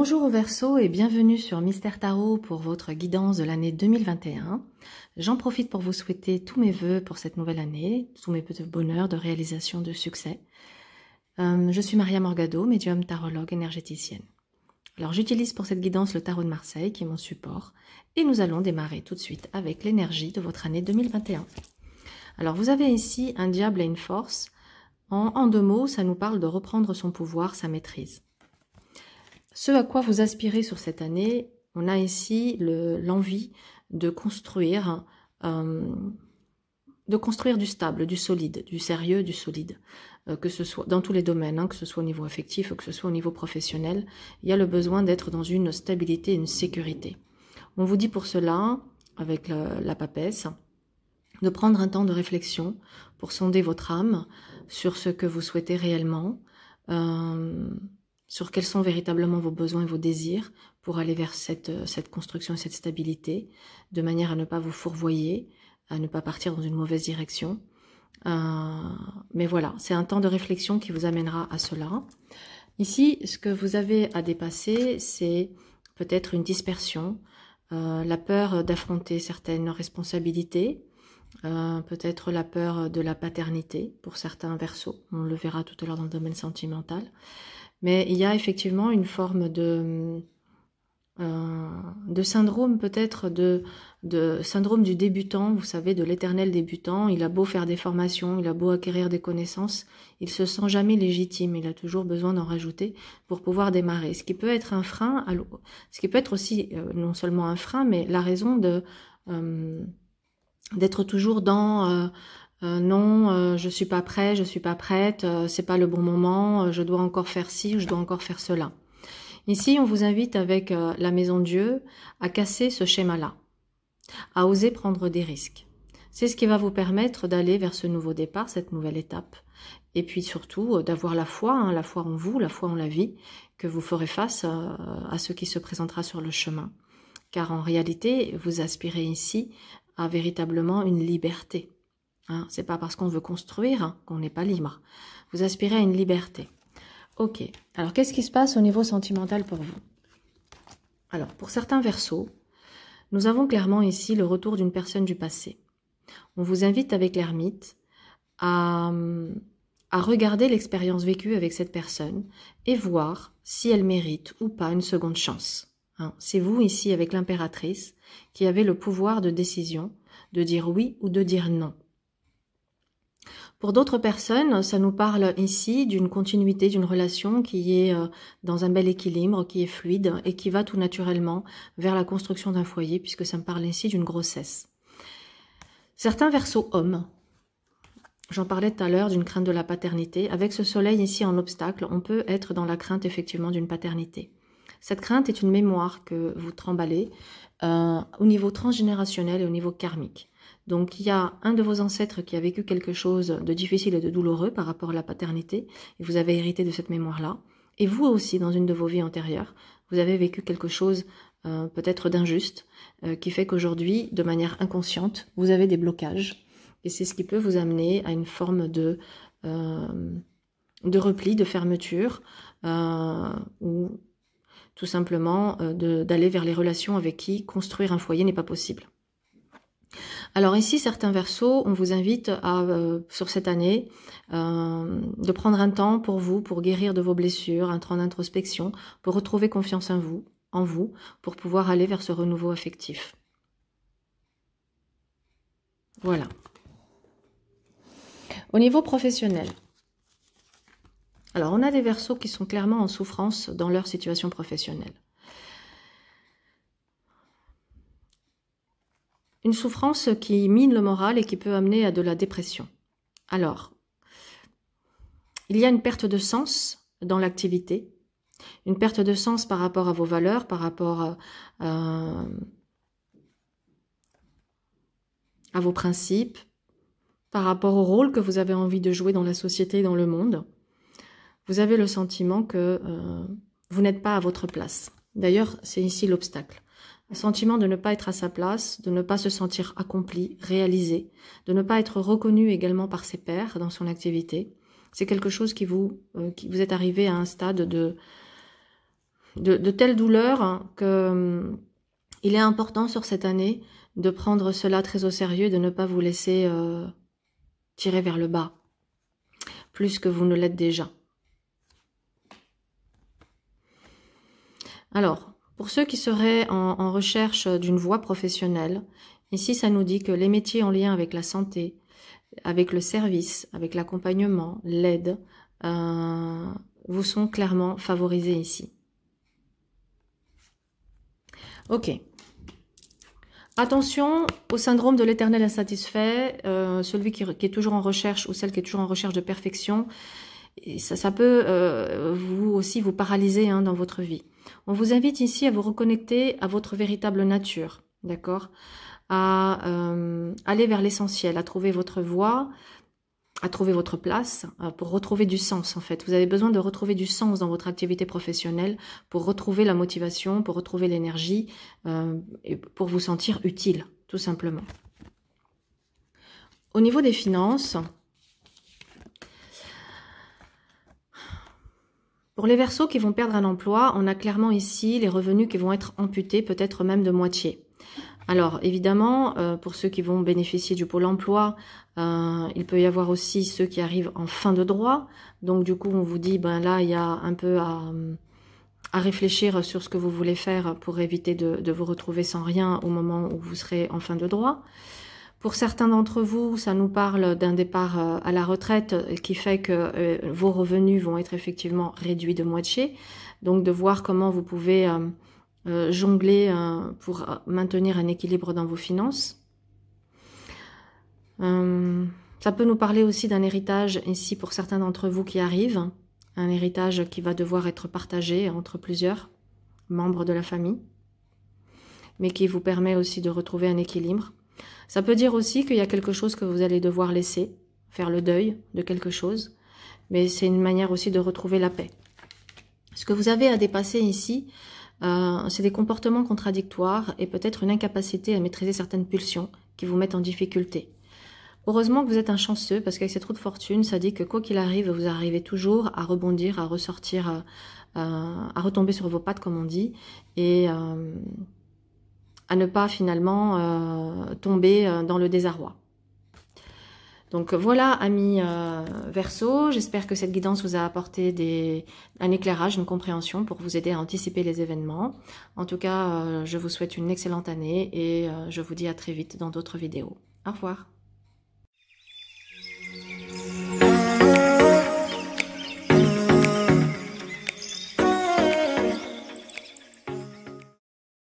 Bonjour aux Verseaux et bienvenue sur Mystère Tarot pour votre guidance de l'année 2021. J'en profite pour vous souhaiter tous mes vœux pour cette nouvelle année, tous mes vœux de bonheur, de réalisation, de succès. Je suis Maria Morgado, médium tarologue énergéticienne. Alors j'utilise pour cette guidance le tarot de Marseille qui est mon support et nous allons démarrer tout de suite avec l'énergie de votre année 2021. Alors vous avez ici un diable et une force. En deux mots, ça nous parle de reprendre son pouvoir, sa maîtrise. Ce à quoi vous aspirez sur cette année, on a ici l'envie de construire du stable, du solide, du sérieux, du solide, que ce soit dans tous les domaines, que ce soit au niveau affectif, que ce soit au niveau professionnel, il y a le besoin d'être dans une stabilité, une sécurité. On vous dit pour cela, avec la papesse, de prendre un temps de réflexion pour sonder votre âme sur ce que vous souhaitez réellement, sur quels sont véritablement vos besoins et vos désirs pour aller vers cette construction et cette stabilité, de manière à ne pas vous fourvoyer, à ne pas partir dans une mauvaise direction. Mais voilà, c'est un temps de réflexion qui vous amènera à cela. Ici, ce que vous avez à dépasser, c'est peut-être une dispersion, la peur d'affronter certaines responsabilités, peut-être la peur de la paternité pour certains Verseaux, on le verra tout à l'heure dans le domaine sentimental. Mais il y a effectivement une forme de syndrome peut-être, de syndrome du débutant, vous savez, de l'éternel débutant. Il a beau faire des formations, il a beau acquérir des connaissances, il se sent jamais légitime, il a toujours besoin d'en rajouter pour pouvoir démarrer. Ce qui peut être un frein, ce qui peut être aussi non seulement un frein, mais la raison d'être toujours dans... non, je suis pas prêt, je suis pas prête, c'est pas le bon moment, je dois encore faire ci, je dois encore faire cela. Ici, on vous invite avec la Maison Dieu à casser ce schéma-là, à oser prendre des risques. C'est ce qui va vous permettre d'aller vers ce nouveau départ, cette nouvelle étape. Et puis surtout, d'avoir la foi, la foi en vous, la foi en la vie, que vous ferez face à ce qui se présentera sur le chemin. Car en réalité, vous aspirez ici à véritablement une liberté. C'est pas parce qu'on veut construire qu'on n'est pas libre. Vous aspirez à une liberté. Ok. Alors, qu'est-ce qui se passe au niveau sentimental pour vous? Alors, pour certains Verseaux, nous avons clairement ici le retour d'une personne du passé. On vous invite avec l'ermite à regarder l'expérience vécue avec cette personne et voir si elle mérite ou pas une seconde chance. C'est vous ici avec l'impératrice qui avez le pouvoir de décision, de dire oui ou de dire non. Pour d'autres personnes, ça nous parle ici d'une continuité, d'une relation qui est dans un bel équilibre, qui est fluide et qui va tout naturellement vers la construction d'un foyer, puisque ça me parle ici d'une grossesse. Certains Verseaux hommes, j'en parlais tout à l'heure d'une crainte de la paternité, avec ce soleil ici en obstacle, on peut être dans la crainte effectivement d'une paternité. Cette crainte est une mémoire que vous tremballez au niveau transgénérationnel et au niveau karmique. Donc, il y a un de vos ancêtres qui a vécu quelque chose de difficile et de douloureux par rapport à la paternité, et vous avez hérité de cette mémoire-là. Et vous aussi, dans une de vos vies antérieures, vous avez vécu quelque chose peut-être d'injuste, qui fait qu'aujourd'hui, de manière inconsciente, vous avez des blocages. Et c'est ce qui peut vous amener à une forme de repli, de fermeture, ou tout simplement d'aller vers les relations avec qui construire un foyer n'est pas possible. Alors ici, certains Verseaux, on vous invite sur cette année de prendre un temps pour vous, pour guérir de vos blessures, un temps d'introspection, pour retrouver confiance en vous, pour pouvoir aller vers ce renouveau affectif. Voilà. Au niveau professionnel, alors on a des Verseaux qui sont clairement en souffrance dans leur situation professionnelle. Une souffrance qui mine le moral et qui peut amener à de la dépression. Alors, il y a une perte de sens dans l'activité, une perte de sens par rapport à vos valeurs, par rapport à vos principes, par rapport au rôle que vous avez envie de jouer dans la société et dans le monde. Vous avez le sentiment que vous n'êtes pas à votre place. D'ailleurs, c'est ici l'obstacle. Le sentiment de ne pas être à sa place, de ne pas se sentir accompli, réalisé, de ne pas être reconnu également par ses pairs dans son activité. C'est quelque chose qui vous est arrivé à un stade de de telles douleurs hein, que il est important sur cette année de prendre cela très au sérieux, de ne pas vous laisser tirer vers le bas, plus que vous ne l'êtes déjà. Alors, pour ceux qui seraient en recherche d'une voie professionnelle, ici ça nous dit que les métiers en lien avec la santé, avec le service, avec l'accompagnement, l'aide, vous sont clairement favorisés ici. Ok. Attention au syndrome de l'éternel insatisfait, celui qui est toujours en recherche ou celle qui est toujours en recherche de perfection. Et ça peut vous aussi vous paralyser hein, dans votre vie. On vous invite ici à vous reconnecter à votre véritable nature, d'accord? À aller vers l'essentiel, à trouver votre voie, à trouver votre place, pour retrouver du sens en fait. Vous avez besoin de retrouver du sens dans votre activité professionnelle, pour retrouver la motivation, pour retrouver l'énergie, et pour vous sentir utile, tout simplement. Au niveau des finances, pour les Verseaux qui vont perdre un emploi, on a clairement ici les revenus qui vont être amputés, peut-être même de moitié. Alors, évidemment, pour ceux qui vont bénéficier du Pôle emploi, il peut y avoir aussi ceux qui arrivent en fin de droit. Donc, du coup, on vous dit, ben là, il y a un peu à réfléchir sur ce que vous voulez faire pour éviter de vous retrouver sans rien au moment où vous serez en fin de droit. Pour certains d'entre vous, ça nous parle d'un départ à la retraite qui fait que vos revenus vont être effectivement réduits de moitié. Donc, de voir comment vous pouvez jongler pour maintenir un équilibre dans vos finances. Ça peut nous parler aussi d'un héritage ici pour certains d'entre vous qui arrivent, un héritage qui va devoir être partagé entre plusieurs membres de la famille, mais qui vous permet aussi de retrouver un équilibre. Ça peut dire aussi qu'il y a quelque chose que vous allez devoir laisser, faire le deuil de quelque chose, mais c'est une manière aussi de retrouver la paix. Ce que vous avez à dépasser ici, c'est des comportements contradictoires et peut-être une incapacité à maîtriser certaines pulsions qui vous mettent en difficulté. Heureusement que vous êtes un chanceux parce qu'avec cette roue de fortune, ça dit que quoi qu'il arrive, vous arrivez toujours à rebondir, à ressortir, à retomber sur vos pattes comme on dit et à ne pas finalement tomber dans le désarroi. Donc voilà, amis Verseaux, j'espère que cette guidance vous a apporté un éclairage, une compréhension pour vous aider à anticiper les événements. En tout cas, je vous souhaite une excellente année et je vous dis à très vite dans d'autres vidéos. Au revoir.